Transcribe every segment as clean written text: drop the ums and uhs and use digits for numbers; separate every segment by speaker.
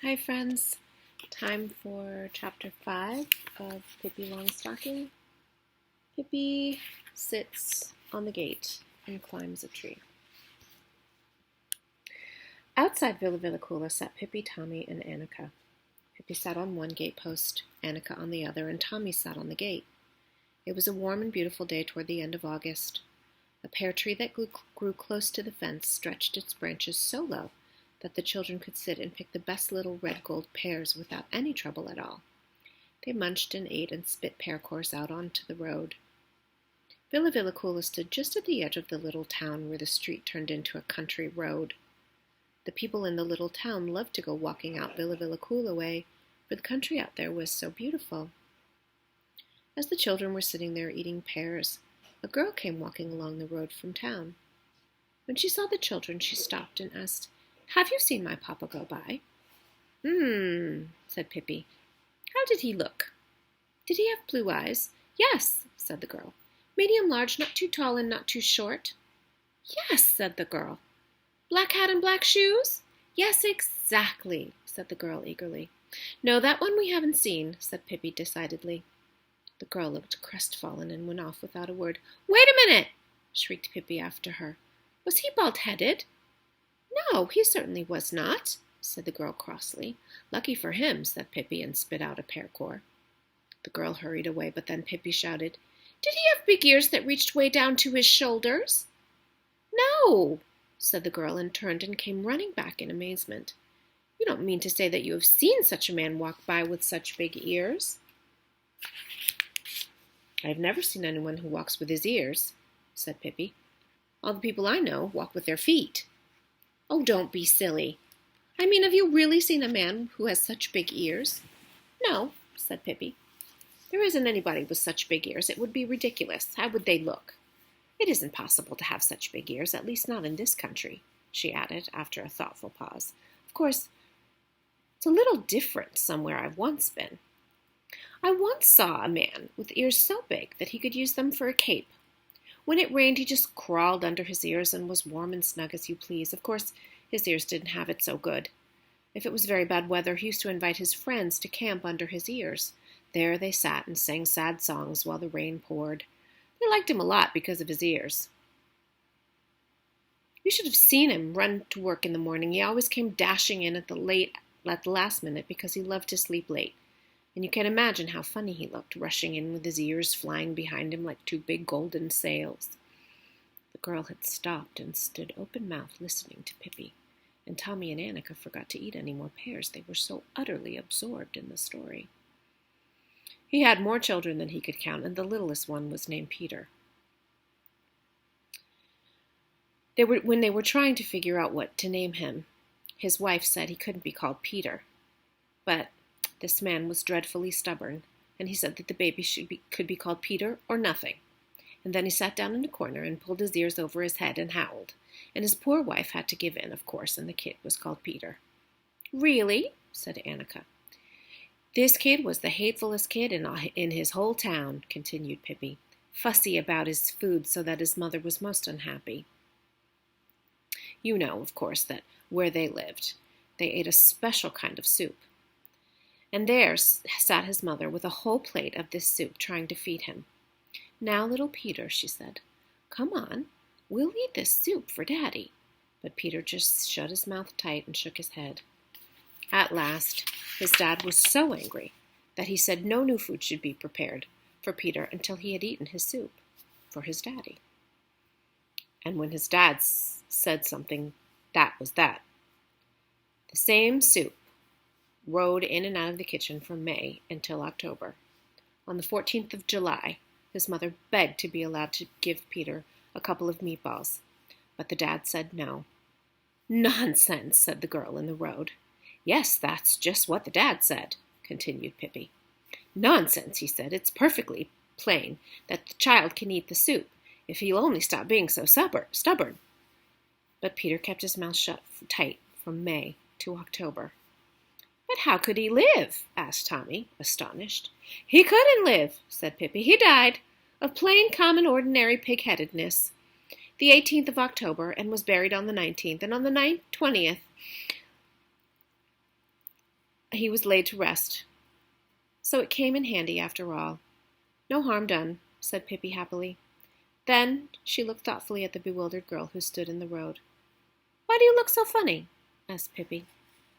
Speaker 1: Hi friends, time for chapter 5 of Pippi Longstocking. Pippi sits on the gate and climbs a tree. Outside Villa Villacula sat Pippi, Tommy, and Annika. Pippi sat on one gate post, Annika on the other, and Tommy sat on the gate. It was a warm and beautiful day toward the end of August. A pear tree that grew close to the fence stretched its branches so low that the children could sit and pick the best little red gold pears without any trouble at all. They munched and ate and spit pear cores out onto the road. Villa Villacula stood just at the edge of the little town where the street turned into a country road. The people in the little town loved to go walking out Villa Villacula way, for the country out there was so beautiful. As the children were sitting there eating pears, a girl came walking along the road from town. When she saw the children, she stopped and asked, "Have you seen my papa go by?" Said Pippi. "How did he look?" "Did he have blue eyes?" "Yes," said the girl. "Medium large, not too tall and not too short?" "Yes," said the girl. "Black hat and black shoes?" "Yes, exactly," said the girl eagerly. "No, that one we haven't seen," said Pippi decidedly. The girl looked crestfallen and went off without a word. "Wait a minute!" shrieked Pippi after her. "Was he bald-headed?" "No, he certainly was not," said the girl crossly. "Lucky for him," said Pippi, and spit out a pear core. The girl hurried away, but then Pippi shouted, "Did he have big ears that reached way down to his shoulders?" "No," said the girl, and turned and came running back in amazement. "You don't mean to say that you have seen such a man walk by with such big ears?" "I have never seen anyone who walks with his ears," said Pippi. "All the people I know walk with their feet." "Oh, don't be silly. I mean, have you really seen a man who has such big ears?" "No," said Pippi. "There isn't anybody with such big ears. It would be ridiculous. How would they look? It isn't possible to have such big ears, at least not in this country," she added, after a thoughtful pause. "Of course, it's a little different somewhere I've once been. I once saw a man with ears so big that he could use them for a cape. When it rained, he just crawled under his ears and was warm and snug as you please. Of course, his ears didn't have it so good. If it was very bad weather, he used to invite his friends to camp under his ears. There they sat and sang sad songs while the rain poured. They liked him a lot because of his ears. You should have seen him run to work in the morning. He always came dashing in at the last minute because he loved to sleep late. And you can imagine how funny he looked, rushing in with his ears flying behind him like two big golden sails. The girl had stopped and stood open-mouthed listening to Pippi, and Tommy and Annika forgot to eat any more pears. They were so utterly absorbed in the story. He had more children than he could count, and the littlest one was named Peter. When they were trying to figure out what to name him, his wife said he couldn't be called Peter, but this man was dreadfully stubborn, and he said that the baby could be called Peter or nothing. And then he sat down in a corner and pulled his ears over his head and howled. And his poor wife had to give in, of course, and the kid was called Peter. "Really?" said Annika. "This kid was the hatefulest kid in his whole town," continued Pippi. "Fussy about his food so that his mother was most unhappy. You know, of course, that where they lived, they ate a special kind of soup. And there sat his mother with a whole plate of this soup trying to feed him. 'Now, little Peter,' she said, 'come on, we'll eat this soup for Daddy.' But Peter just shut his mouth tight and shook his head. At last, his dad was so angry that he said no new food should be prepared for Peter until he had eaten his soup for his daddy. And when his dad said something, that was that. The same soup rode in and out of the kitchen from May until October. On the 14th of July, his mother begged to be allowed to give Peter a couple of meatballs, but the dad said no. 'Nonsense,' said the girl in the road. 'Yes, that's just what the dad said,' continued Pippi. 'Nonsense,' he said. 'It's perfectly plain that the child can eat the soup, if he'll only stop being so stubborn.' But Peter kept his mouth shut tight from May to October. 'But how could he live?' asked Tommy, astonished. 'He couldn't live,' said Pippi. 'He died of plain, common, ordinary pig-headedness the 18th of October, and was buried on the 19th. And on the 20th, he was laid to rest. So it came in handy after all. No harm done, said Pippi happily. Then she looked thoughtfully at the bewildered girl who stood in the road. Why do you look so funny? Asked Pippi.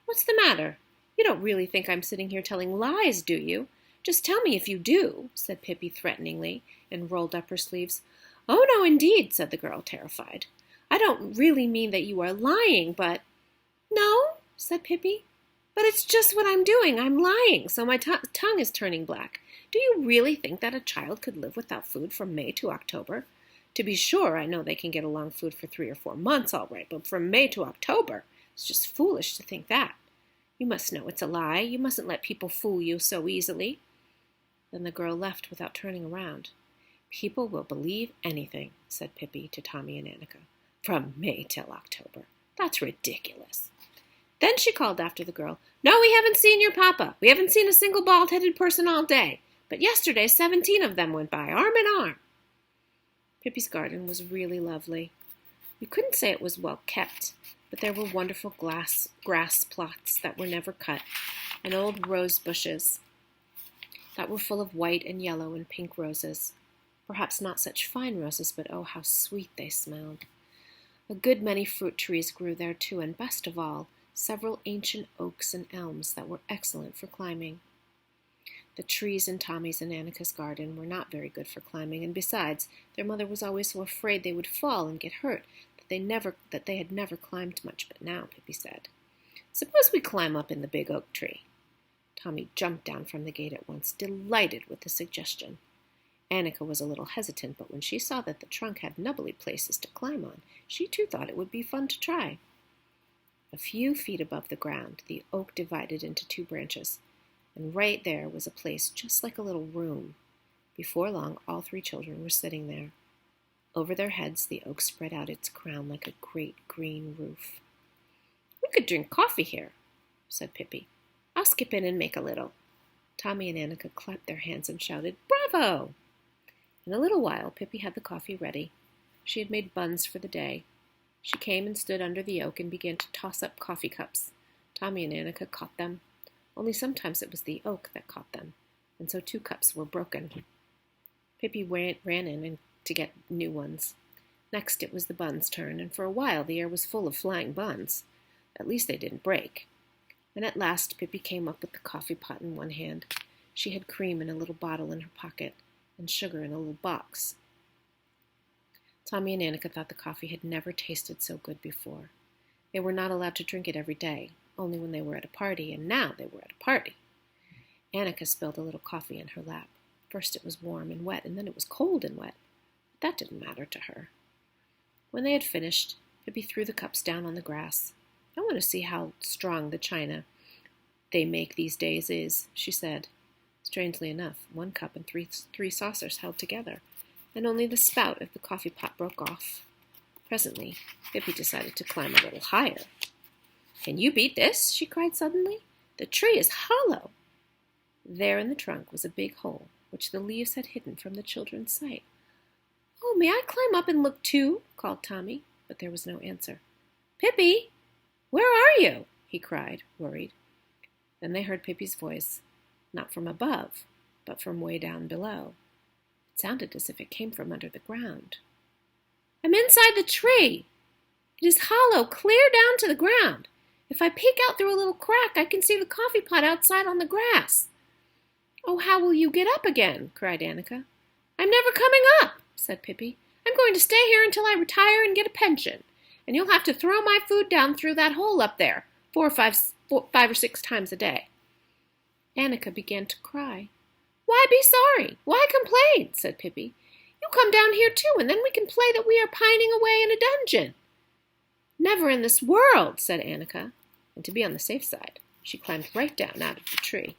Speaker 1: What's the matter? You don't really think I'm sitting here telling lies, do you? Just tell me if you do, said Pippi threateningly, and rolled up her sleeves. Oh, no, indeed, said the girl, terrified. I don't really mean that you are lying, but... No, said Pippi, but it's just what I'm doing. I'm lying, so my tongue is turning black. Do you really think that a child could live without food from May to October? To be sure, I know they can get along food for 3 or 4 months, all right, but from May to October, it's just foolish to think that. You must know it's a lie. You mustn't let people fool you so easily. Then the girl left without turning around. People will believe anything, said Pippi to Tommy and Annika. From May till October. That's ridiculous. Then she called after the girl, No, we haven't seen your papa. We haven't seen a single bald-headed person all day. But yesterday 17 of them went by, arm in arm. Pippi's garden was really lovely. You couldn't say it was well kept, but there were wonderful grass plots that were never cut, and old rose bushes that were full of white and yellow and pink roses. Perhaps not such fine roses, but oh, how sweet they smelled. A good many fruit trees grew there, too, and best of all, several ancient oaks and elms that were excellent for climbing. The trees in Tommy's and Annika's garden were not very good for climbing, and besides, their mother was always so afraid they would fall and get hurt that they had never climbed much. But now, Pippi said, Suppose we climb up in the big oak tree. Tommy jumped down from the gate at once, delighted with the suggestion. Annika was a little hesitant, but when she saw that the trunk had nubbly places to climb on, she too thought it would be fun to try. A few feet above the ground, the oak divided into 2 branches, and right there was a place just like a little room. Before long, all 3 children were sitting there. Over their heads, the oak spread out its crown like a great green roof. We could drink coffee here, said Pippi. I'll skip in and make a little. Tommy and Annika clapped their hands and shouted, Bravo! In a little while, Pippi had the coffee ready. She had made buns for the day. She came and stood under the oak and began to toss up coffee cups. Tommy and Annika caught them. Only sometimes it was the oak that caught them, and so 2 cups were broken. Pippi ran in to get new ones. Next it was the buns' turn, and for a while the air was full of flying buns. At least they didn't break. And at last Pippi came up with the coffee pot in one hand. She had cream in a little bottle in her pocket, and sugar in a little box. Tommy and Annika thought the coffee had never tasted so good before. They were not allowed to drink it every day, only when they were at a party, and now they were at a party. Annika spilled a little coffee in her lap. First it was warm and wet, and then it was cold and wet. But that didn't matter to her. When they had finished, Pippi threw the cups down on the grass. I want to see how strong the china they make these days is, she said. Strangely enough, 1 cup and three saucers held together, and only the spout of the coffee pot broke off. Presently, Pippi decided to climb a little higher. Can you beat this? She cried suddenly. The tree is hollow. There in the trunk was a big hole, which the leaves had hidden from the children's sight. Oh, may I climb up and look too? Called Tommy, but there was no answer. Pippi, where are you? He cried, worried. Then they heard Pippi's voice, not from above, but from way down below. It sounded as if it came from under the ground. I'm inside the tree. It is hollow, clear down to the ground. If I peek out through a little crack, I can see the coffee pot outside on the grass. Oh, how will you get up again? Cried Annika. I'm never coming up, said Pippi. I'm going to stay here until I retire and get a pension, and you'll have to throw my food down through that hole up there 5 or 6 times a day. Annika began to cry. Why be sorry? Why complain? Said Pippi. You come down here too, and then we can play that we are pining away in a dungeon. Never in this world, said Annika, and to be on the safe side, she climbed right down out of the tree.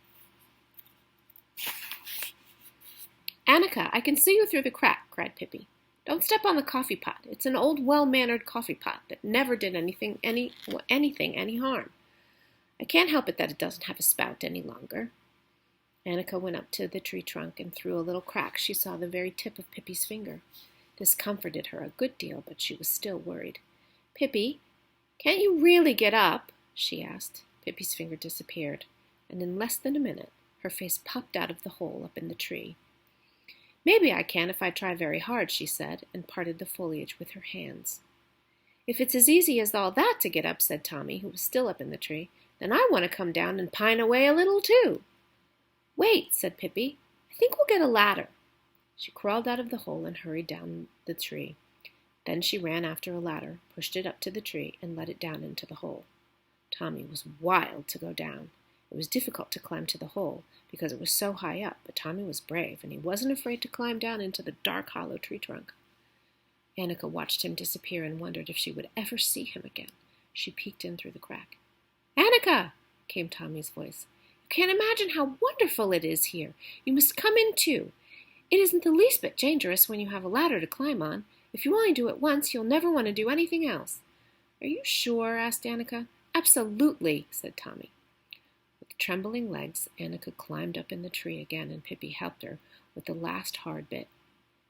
Speaker 1: Annika, I can see you through the crack, cried Pippi. Don't step on the coffee pot. It's an old, well-mannered coffee pot that never did anything any harm. I can't help it that it doesn't have a spout any longer. Annika went up to the tree trunk, and through a little crack she saw the very tip of Pippi's finger. This comforted her a good deal, but she was still worried. Pippi, can't you really get up? She asked. Pippi's finger disappeared, and in less than a minute her face popped out of the hole up in the tree. "Maybe I can if I try very hard," she said, and parted the foliage with her hands. "If it's as easy as all that to get up," said Tommy, who was still up in the tree, "then I want to come down and pine away a little too." "Wait," said Pippi. "I think we'll get a ladder." She crawled out of the hole and hurried down the tree. Then she ran after a ladder, pushed it up to the tree, and let it down into the hole. Tommy was wild to go down. It was difficult to climb to the hole, because it was so high up, but Tommy was brave, and he wasn't afraid to climb down into the dark, hollow tree trunk. Annika watched him disappear and wondered if she would ever see him again. She peeked in through the crack. "Annika!" came Tommy's voice. "You can't imagine how wonderful it is here. You must come in too. It isn't the least bit dangerous when you have a ladder to climb on. If you only do it once, you'll never want to do anything else." "Are you sure?" asked Annika. "Absolutely," said Tommy. With trembling legs, Annika climbed up in the tree again, and Pippi helped her with the last hard bit.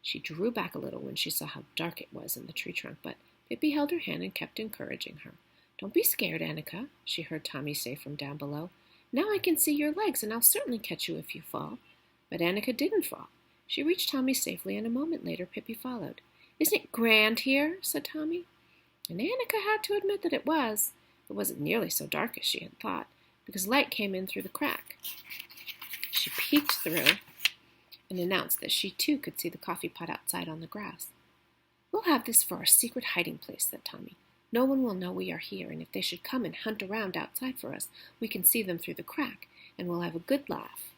Speaker 1: She drew back a little when she saw how dark it was in the tree trunk, but Pippi held her hand and kept encouraging her. "Don't be scared, Annika," she heard Tommy say from down below. "Now I can see your legs, and I'll certainly catch you if you fall." But Annika didn't fall. She reached Tommy safely, and a moment later Pippi followed. "Isn't it grand here?" said Tommy. And Annika had to admit that it was. It wasn't nearly so dark as she had thought, because light came in through the crack. She peeked through and announced that she too could see the coffee pot outside on the grass. "We'll have this for our secret hiding place," said Tommy. "No one will know we are here, and if they should come and hunt around outside for us, we can see them through the crack, and we'll have a good laugh."